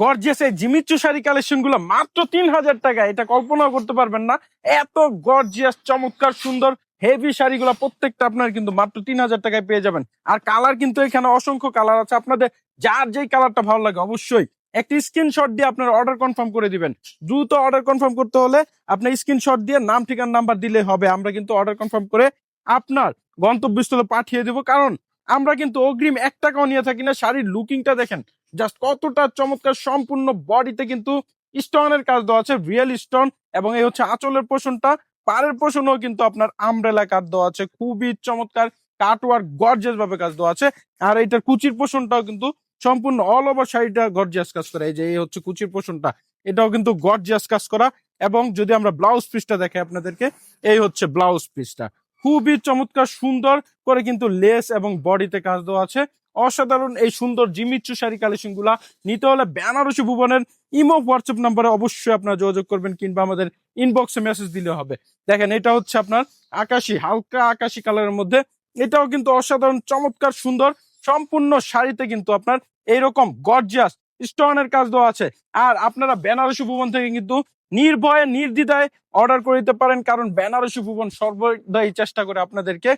Gorgeous এই Jimmy Choo sari collection গুলো মাত্র 3000 টাকা, এটা কল্পনা করতে পারবেন না। এত গর্জিয়াস চমৎকার সুন্দর হেভি শাড়িগুলো প্রত্যেকটা আপনার কিন্তু মাত্র 3000 টাকায় পেয়ে যাবেন। আর কালার কিন্তু এখানে অসংখ্য কালার আছে, আপনাদের যার যেই কালারটা ভালো লাগে অবশ্যই একটি স্ক্রিনশট দিয়ে আপনার অর্ডার কনফার্ম করে দিবেন। দ্রুত অর্ডার কনফার্ম করতে হলে আপনি স্ক্রিনশট দিয়ে নাম ঠিকানা নাম্বার দিলে হবে, আমরা কিন্তু অর্ডার কনফার্ম করে আপনার গন্তব্যস্থলে পাঠিয়ে দেবো। কারণ আমরা কিন্তু অগ্রিম 1 টাকাও নিয়ে থাকি না। শাড়ির লুকিংটা দেখেন জাস্ট কতটা চমৎকার, সম্পূর্ণ বডিতে কিন্তু স্টোনের কাজ দেওয়া আছে, রিয়েল স্টোন। এবং এই হচ্ছে আঁচলের পোষণটা, পাড়ের পোষণও কিন্তু আপনার আমব্রেলা কাজ দেওয়া আছে, খুবই চমৎকার কাটওয়ার্ক গর্জিয়াস ভাবে কাজ দেওয়া আছে। আর এইটার কুচির পোষণটাও কিন্তু সম্পূর্ণ অল ওভার শাড়িটা গর্জিয়াস কাজ করা। এই যে এই হচ্ছে কুচির পোষণটা, এটাও কিন্তু গর্জিয়াস কাজ করা। এবং যদি আমরা ব্লাউজ পিসটা দেখাই আপনাদেরকে, এই হচ্ছে ব্লাউজ পিসটা, খুবই চমৎকার সুন্দর করে কিন্তু লেস এবং বডিতে কাজ দেওয়া আছে। অসাধারণ এই সুন্দর জিমিচু শাড়ি কালেকশন গুলা নিতে হলে বেনারসি ভুবনের ইমো হোয়াটসঅ্যাপ নাম্বারে অবশ্যই আপনারা যোগাযোগ করবেন, কিংবা আমাদের ইনবক্সে মেসেজ দিলে হবে। দেখেন এটা হচ্ছে আপনার আকাশি, হালকা আকাশি কালারের মধ্যে, এটাও কিন্তু অসাধারণ চমৎকার সুন্দর। সম্পূর্ণ শাড়িতে কিন্তু আপনার এইরকম গর্জিয়াস স্টোনের কাজ দেওয়া আছে। আর আপনারা বেনারসি ভুবন থেকে কিন্তু নির্ভয়ে নির্দ্বিধায় অর্ডার করে দিতে পারেন, কারণ বেনারসি ভুবন সর্বদাই চেষ্টা করে আপনাদেরকে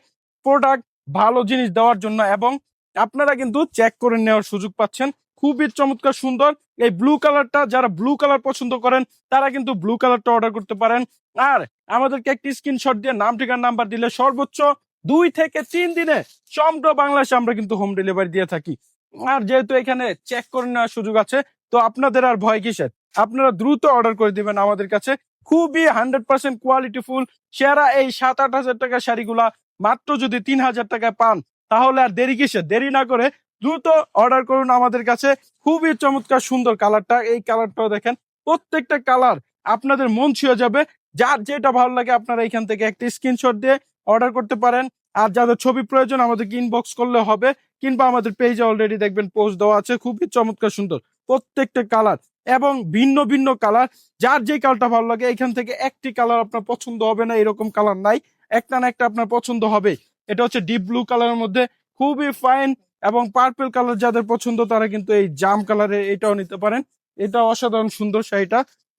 প্রোডাক্ট ভালো জিনিস দেওয়ার জন্য। এবং আপনারা কিন্তু চেক করে নেওয়ার সুযোগ পাচ্ছেন। খুবই চমৎকার সুন্দর এই ব্লু কালারটা, যারা ব্লু কালার পছন্দ করেন তারা কিন্তু ব্লু কালারটা অর্ডার করতে পারেন। আর আমাদেরকে একটি স্ক্রিনশট দিয়ে নাম ঠিকানা নাম্বার দিলে সর্বোচ্চ 2 থেকে 3 দিনে সমগ্র বাংলাদেশে আমরা কিন্তু হোম ডেলিভারি দিয়ে থাকি। আর যেহেতু এখানে চেক করে নেওয়ার সুযোগ আছে, তো আপনাদের আর ভয় কিসের, আপনারা দ্রুত অর্ডার করে দিবেন আমাদের কাছে। খুবই 100% কোয়ালিটিফুল সেরা এই 7-8 হাজার টাকার শাড়িগুলা মাত্র যদি 3000 টাকায় পান, তাহলে আর দেরি কিসের, দেরি না করে দ্রুত অর্ডার করুন আমাদের কাছে। খুবই চমৎকার সুন্দর কালারটা, এই কালারটাও দেখেন, প্রত্যেকটা কালার আপনাদের মন ছুঁয়ে যাবে। যার যেটা ভালো লাগে আপনারা এখান থেকে একটা স্ক্রিনশট দিয়ে অর্ডার করতে পারেন। আর যাদের ছবি প্রয়োজন আমাদেরকে ইনবক্স করলে হবে, কিংবা আমাদের পেজে অলরেডি দেখবেন পোস্ট দেওয়া আছে। খুবই চমৎকার সুন্দর প্রত্যেকটা কালার এবং ভিন্ন ভিন্ন কালার, যার যে কালারটা ভালো লাগে এখান থেকে একটি কালার আপনার পছন্দ হবে না এরকম কালার নাই, একটা না একটা আপনার পছন্দ হবে। এটা হচ্ছে ডিপ ব্লু কালারের মধ্যে, খুবই ফাইন। এবং পার্পল কালার যাদের পছন্দ তারা কিন্তু এই জাম কালারে এটাও নিতে পারেন। এটা অসাধারণ সুন্দর শাড়িটা,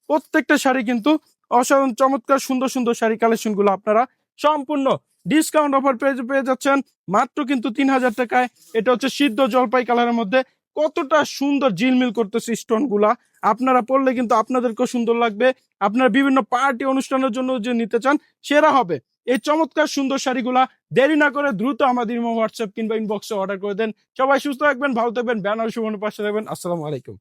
প্রত্যেকটা শাড়ি কিন্তু অসাধারণ চমৎকার সুন্দর সুন্দর শাড়ি কালেকশন গুলো আপনারা সম্পূর্ণ ডিসকাউন্ট অফার পেয়ে যাচ্ছেন মাত্র কিন্তু 3000 টাকায়। এটা হচ্ছে সিদ্ধ জলপাই কালারের মধ্যে, কতটা সুন্দর ঝিলমিল করতেছে স্টোন গুলা, আপনারা পরলে কিন্তু আপনাদেরকেও সুন্দর লাগবে। আপনারা বিভিন্ন পার্টি অনুষ্ঠানের জন্য যে নিতে চান সেরা হবে এই চমৎকার সুন্দর শাড়িগুলা। দেরি না করে দ্রুত আমাদের হোয়াটসঅ্যাপ কিংবা ইনবক্সে অর্ডার করে দেন। সবাই সুস্থ থাকবেন, ভালো থাকবেন, বেনারসি ভুবনের পাশে থাকবেন। আসসালামু আলাইকুম।